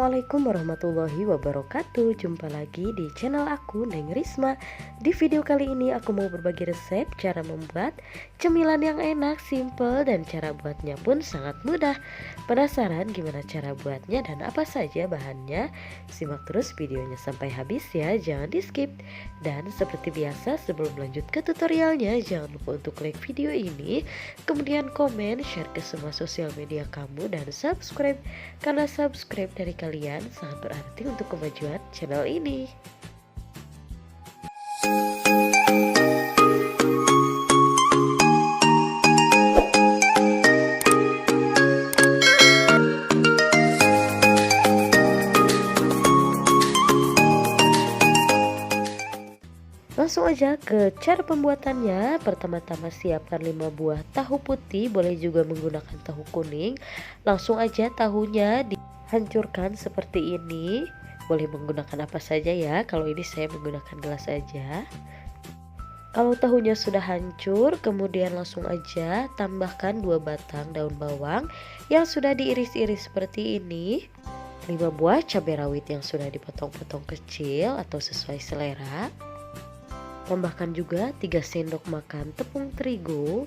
Assalamualaikum warahmatullahi wabarakatuh. Jumpa lagi di channel aku, Neng Risma. Di video kali ini aku mau berbagi resep cara membuat cemilan yang enak, simple, dan cara buatnya pun sangat mudah. Penasaran gimana cara buatnya dan apa saja bahannya? Simak terus videonya sampai habis ya, jangan di skip. Dan seperti biasa sebelum lanjut ke tutorialnya, jangan lupa untuk like video ini, kemudian komen, share ke semua sosial media kamu, dan subscribe. Karena subscribe dari kalian sangat berarti untuk kemajuan channel ini. Langsung aja ke cara pembuatannya. Pertama-tama siapkan 5 buah tahu putih, boleh juga menggunakan tahu kuning. Langsung aja tahunya dihancurkan seperti ini. Boleh menggunakan apa saja ya, kalau ini saya menggunakan gelas aja. Kalau tahunya sudah hancur, kemudian langsung aja tambahkan 2 batang daun bawang yang sudah diiris-iris seperti ini. 5 buah cabai rawit yang sudah dipotong-potong kecil atau sesuai selera. Tambahkan juga 3 sendok makan tepung terigu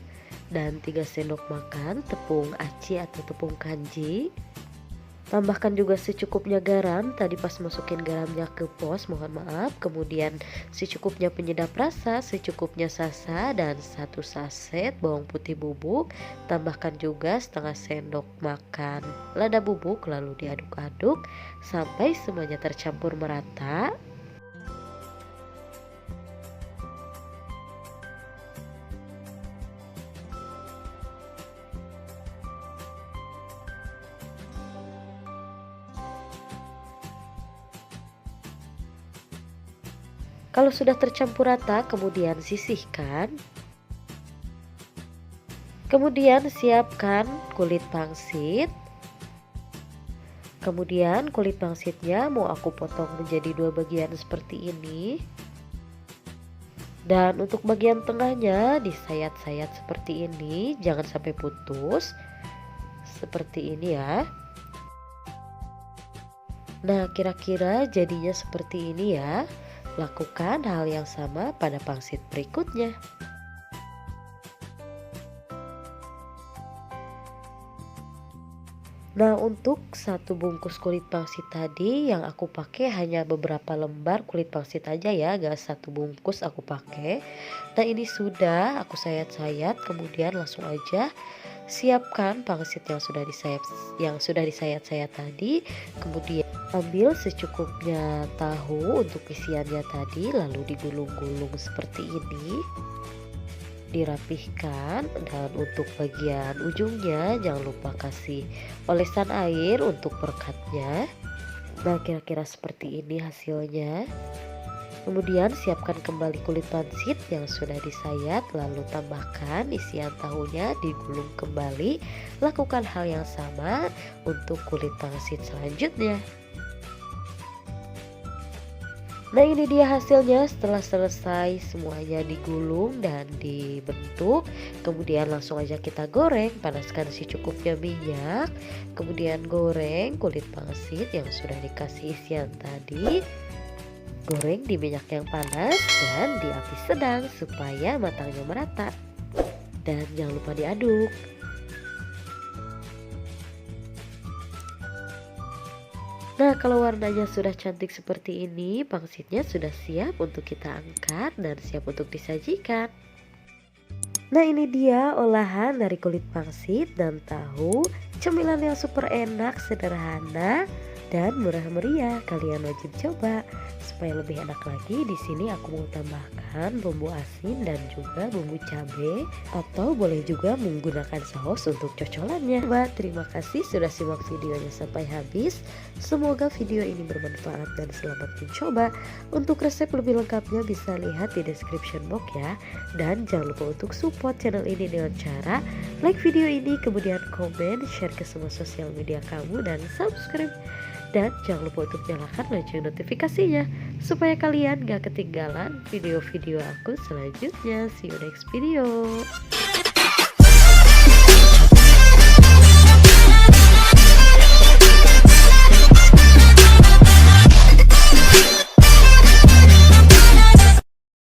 dan 3 sendok makan tepung aci atau tepung kanji. Tambahkan juga secukupnya garam, tadi pas masukin garamnya ke pos, mohon maaf. Kemudian secukupnya penyedap rasa, secukupnya sasa, dan 1 saset bawang putih bubuk. Tambahkan juga setengah sendok makan lada bubuk, lalu diaduk-aduk sampai semuanya tercampur merata. Kalau sudah tercampur rata, kemudian sisihkan. Kemudian siapkan kulit pangsit. Kemudian kulit pangsitnya mau aku potong menjadi 2 bagian seperti ini. Dan untuk bagian tengahnya disayat-sayat seperti ini, jangan sampai putus. Seperti ini ya. Nah, kira-kira jadinya seperti ini ya. Lakukan hal yang sama pada pangsit berikutnya. Nah, untuk 1 bungkus kulit pangsit tadi yang aku pakai hanya beberapa lembar kulit pangsit aja ya, gak 1 bungkus aku pakai. Nah, ini sudah aku sayat-sayat, kemudian langsung aja siapkan pangsit yang sudah disayat-sayat tadi. Kemudian ambil secukupnya tahu untuk isiannya tadi, lalu digulung-gulung seperti ini, dirapihkan. Dan untuk bagian ujungnya jangan lupa kasih olesan air untuk perekatnya. Nah, kira-kira seperti ini hasilnya. Kemudian siapkan kembali kulit pangsit yang sudah disayat, lalu tambahkan isian tahunya, digulung kembali. Lakukan hal yang sama untuk kulit pangsit selanjutnya. Nah, ini dia hasilnya setelah selesai semuanya digulung dan dibentuk. Kemudian langsung aja kita goreng, panaskan secukupnya minyak. Kemudian goreng kulit pangsit yang sudah dikasih isian tadi. Goreng di minyak yang panas dan di api sedang supaya matangnya merata. Dan jangan lupa diaduk. Nah, kalau warnanya sudah cantik seperti ini, pangsitnya sudah siap untuk kita angkat dan siap untuk disajikan. Nah, ini dia olahan dari kulit pangsit dan tahu. Cemilan yang super enak, sederhana, dan murah meriah. Kalian wajib coba supaya lebih enak lagi. Di sini aku mau tambahkan bumbu asin dan juga bumbu cabai, atau boleh juga menggunakan saus untuk cocolannya. Terima kasih sudah simak videonya sampai habis. Semoga video ini bermanfaat dan selamat mencoba. Untuk resep lebih lengkapnya bisa lihat di description box ya. Dan jangan lupa untuk support channel ini dengan cara like video ini, kemudian komen, share ke semua sosial media kamu, dan subscribe. Dan jangan lupa untuk nyalakan lonceng notifikasinya supaya kalian gak ketinggalan video-video aku selanjutnya. See you next video.